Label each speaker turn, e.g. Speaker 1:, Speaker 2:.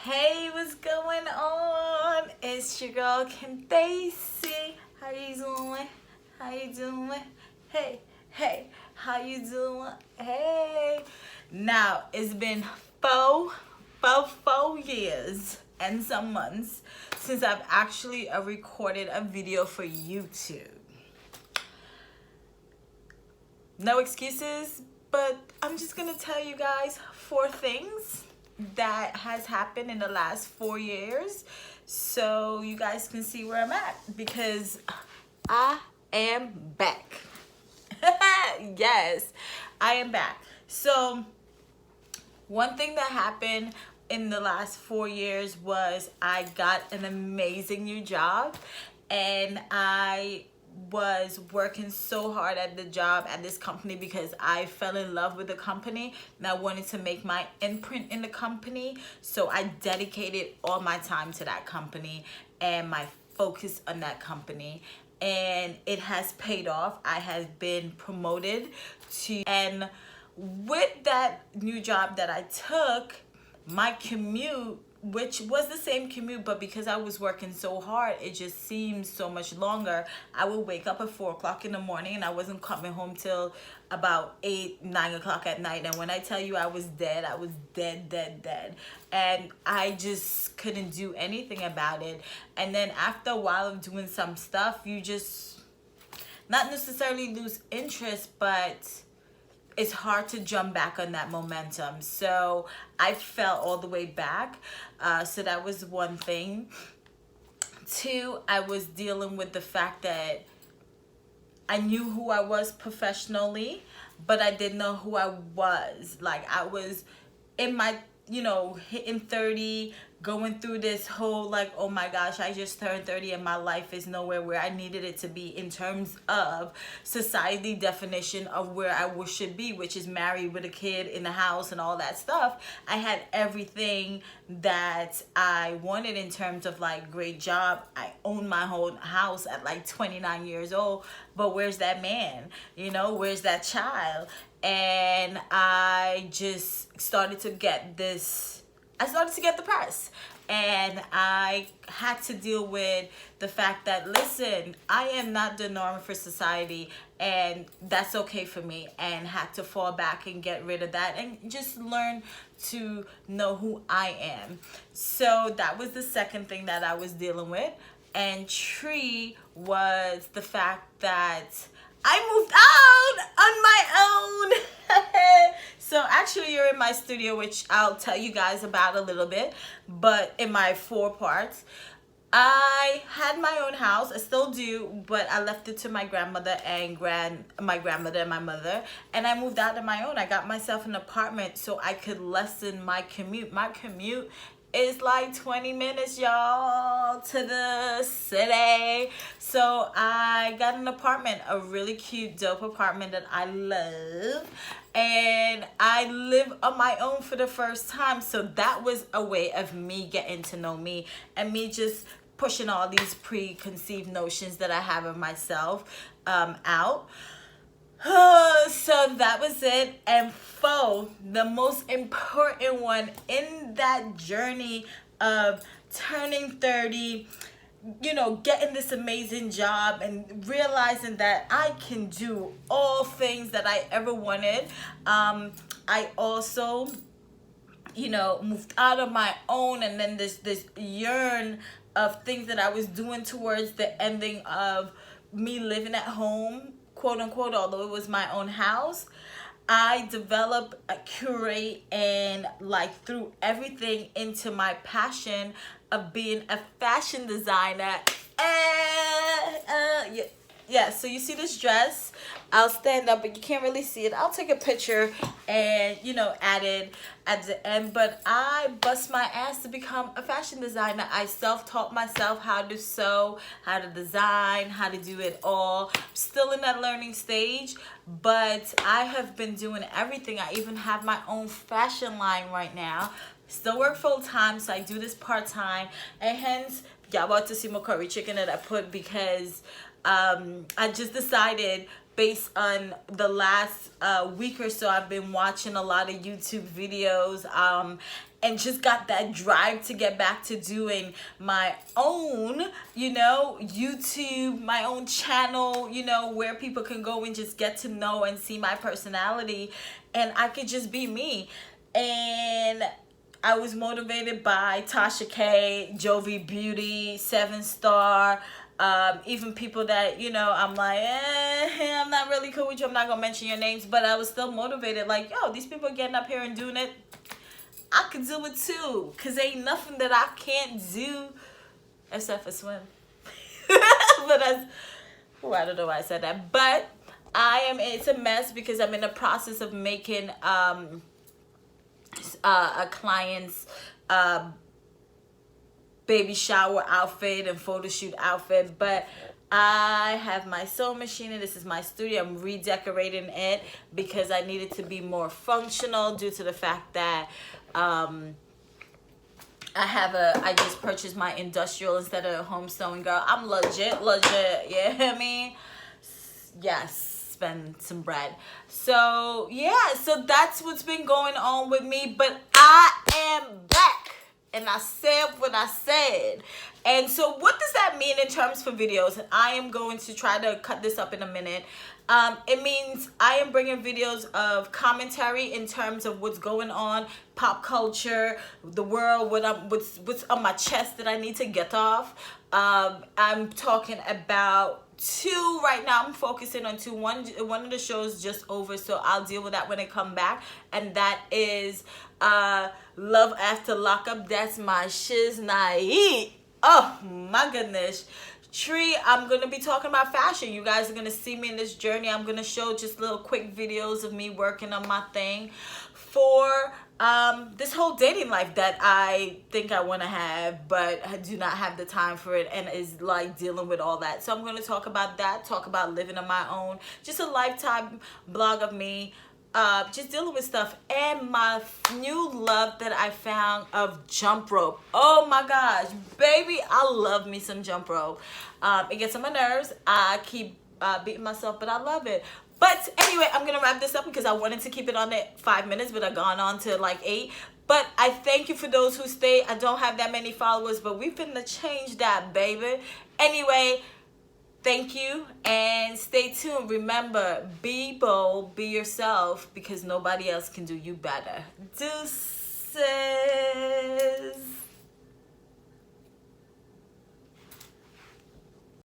Speaker 1: Hey, what's going on? It's your girl Kim Daisy. How you doing? How you doing? Hey, how you doing? Hey. Now, it's been four years and some months since I've actually recorded a video for YouTube. No excuses, but I'm just gonna tell you guys 4 things that has happened in the last 4 years so you guys can see where I'm at, because I am back. Yes, I am back. So one thing that happened in the last 4 years was I got an amazing new job, and I was working so hard at the job at this company because I fell in love with the company and I wanted to make my imprint in the company. So I dedicated all my time to that company and my focus on that company, and it has paid off. I have been promoted to, and with that new job that I took, my commute, which was the same commute, but because I was working so hard, it just seemed so much longer. I would wake up at 4 o'clock in the morning and I wasn't coming home till about 8, 9 o'clock at night. And when I tell you I was dead, I was dead. And I just couldn't do anything about it. And then after a while of doing some stuff, you just not necessarily lose interest, but it's hard to jump back on that momentum. So I fell all the way back. So that was one thing. 2, I was dealing with the fact that I knew who I was professionally, but I didn't know who I was. Like, I was in my, hitting 30, going through this whole like, oh my gosh, I just turned 30 and my life is nowhere where I needed it to be in terms of society definition of where I should be, which is married with a kid in the house and all that stuff. I had everything that I wanted in terms of like great job. I owned my whole house at like 29 years old, but where's that man? Where's that child? And I just started to get depressed, and I had to deal with the fact that, listen, I am not the norm for society, and that's okay for me, and had to fall back and get rid of that and just learn to know who I am. So that was the second thing that I was dealing with. And 3 was the fact that I moved out on my own. So actually, you're in my studio, which I'll tell you guys about a little bit, but in my 4 parts. I had my own house. I still do, but I left it to my grandmother and my mother, and I moved out on my own. I got myself an apartment so I could lessen my commute. My commute is like 20 minutes, y'all, to the city. So I got an apartment, a really cute, dope apartment that I love. And I live on my own for the first time. So that was a way of me getting to know me and me just pushing all these preconceived notions that I have of myself out. So that was it. And 4, the most important one in that journey of turning 30, getting this amazing job and realizing that I can do all things that I ever wanted. I also, moved out of my own, and then this yearn of things that I was doing towards the ending of me living at home, quote unquote, although it was my own house. I developed, curate, and like threw everything into my passion of being a fashion designer. Yeah, so you see this dress. I'll stand up, but you can't really see it. I'll take a picture and, add it at the end. But I bust my ass to become a fashion designer. I self-taught myself how to sew, how to design, how to do it all. Still in that learning stage, but I have been doing everything. I even have my own fashion line right now. Still work full-time, so I do this part-time. And hence, y'all about to see my curry chicken that I put, because I just decided, based on the last week or so, I've been watching a lot of YouTube videos, and just got that drive to get back to doing my own, you know, YouTube, my own channel, you know, where people can go and just get to know and see my personality, and I could just be me. And I was motivated by Tasha K, Jovi Beauty, 7 Star, even people that, you know, I'm like, I'm not really cool with you. I'm not going to mention your names, but I was still motivated. Like, yo, these people are getting up here and doing it. I could do it too. Because ain't nothing that I can't do except for swim. But I don't know why I said that. But it's a mess because I'm in the process of making a client's baby shower outfit and photo shoot outfit. But I have my sewing machine and this is my studio. I'm redecorating it because I need it to be more functional due to the fact that I just purchased my industrial instead of a home sewing, girl. I'm legit, yeah, I mean, yes, spend some bread. So yeah, so that's what's been going on with me, but I am back. And I said what I said. And so what does that mean in terms for videos? And I am going to try to cut this up in a minute. It means I am bringing videos of commentary in terms of what's going on, pop culture, the world, what's on my chest that I need to get off. I'm talking about 2 right now. I'm focusing on 2. One of the shows just over, so I'll deal with that when I come back, and that is Love After Lockup. That's my shiz night. Oh my goodness. Tree, I'm gonna be talking about fashion. You guys are gonna see me in this journey. I'm gonna show just little quick videos of me working on my thing for this whole dating life that I think I want to have, but I do not have the time for it, and is like dealing with all that. So I'm going to talk about that, talk about living on my own, just a lifetime blog of me, just dealing with stuff, and my new love that I found of jump rope. Oh my gosh, baby, I love me some jump rope. It gets on my nerves. I keep beating myself, but I love it. But anyway, I'm going to wrap this up because I wanted to keep it on at 5 minutes, but I've gone on to like 8. But I thank you for those who stay. I don't have that many followers, but we finna change that, baby. Anyway, thank you and stay tuned. Remember, be bold, be yourself, because nobody else can do you better. Deuces.